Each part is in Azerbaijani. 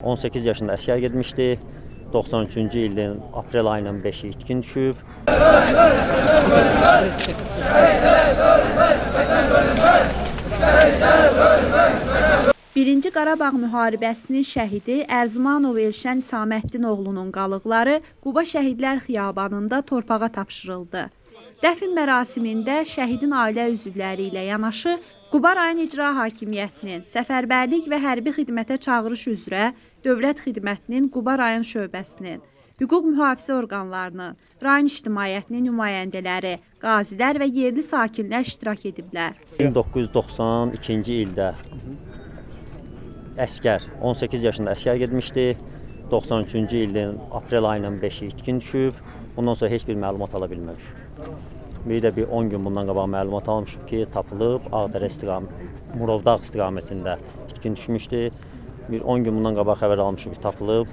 18 yaşında əskər getmişdi. 93-cü ilin aprel ayının 5-i itkin düşüb. Birinci Qarabağ müharibəsinin şəhidi Ərzumanov Elşən İsaməddinoğlunun qalıqları Quba Şəhidlər Xiyabanında torpağa tapşırıldı. Dəfn mərasimində şəhidin ailə üzvləri ilə yanaşı Quba rayon İcra Hakimiyyətinin Səfərbərlik və Hərbi Xidmətə Çağırış üzrə Dövlət Xidmətinin Quba rayon şöbəsinin, hüquq mühafizə orqanlarının, rayon ictimaiyyətinin nümayəndələri, qazilər və yerli sakinlər iştirak ediblər. 1992-ci ildə əskər, 18 yaşında əskər getmişdi. 93-cü ilin aprel ayının 5-i itkin düşüb. Ondan sonra heç bir məlumat ala bilməmiş. Bir də 10 gün bundan qabaq məlumat almışıq ki, tapılıb Ağdərə Murovdağ istiqamətində itkin düşmüşdü. Bir 10 gün bundan qabaq xəbər almışıq ki, tapılıb.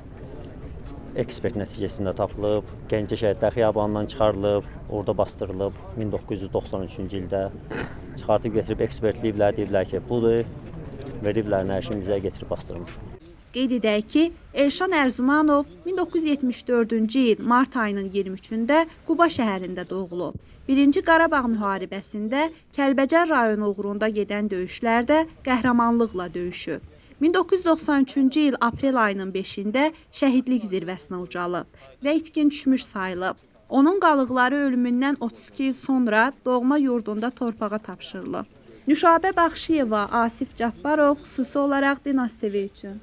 Ekspert nəticəsində tapılıb. Gəncə Şəhidlər Xiyabanından çıxarılıb, orada bastırılıb. 1993-cü ildə çıxartıb getirib ekspertliyiblər, deyiblər ki, budur. Veriblər nəşin bizə getirib bastırmış. Qeyd edək ki, Elşən Ərzumanov 1974-cü il mart ayının 23-də Quba şəhərində doğulub. Birinci Qarabağ müharibəsində Kəlbəcər rayonu uğrunda gedən döyüşlərdə qəhrəmanlıqla döyüşüb. 1993-cü il aprel ayının 5-də şəhidlik zirvəsinə ucalıb və itkin düşmüş sayılıb. Onun qalıqları ölümündən 32 il sonra doğma yurdunda torpağa tapşırılıb. Nüşabə Baxşıyeva, Asif Cabbarov xüsusi olaraq Dinas TV üçün.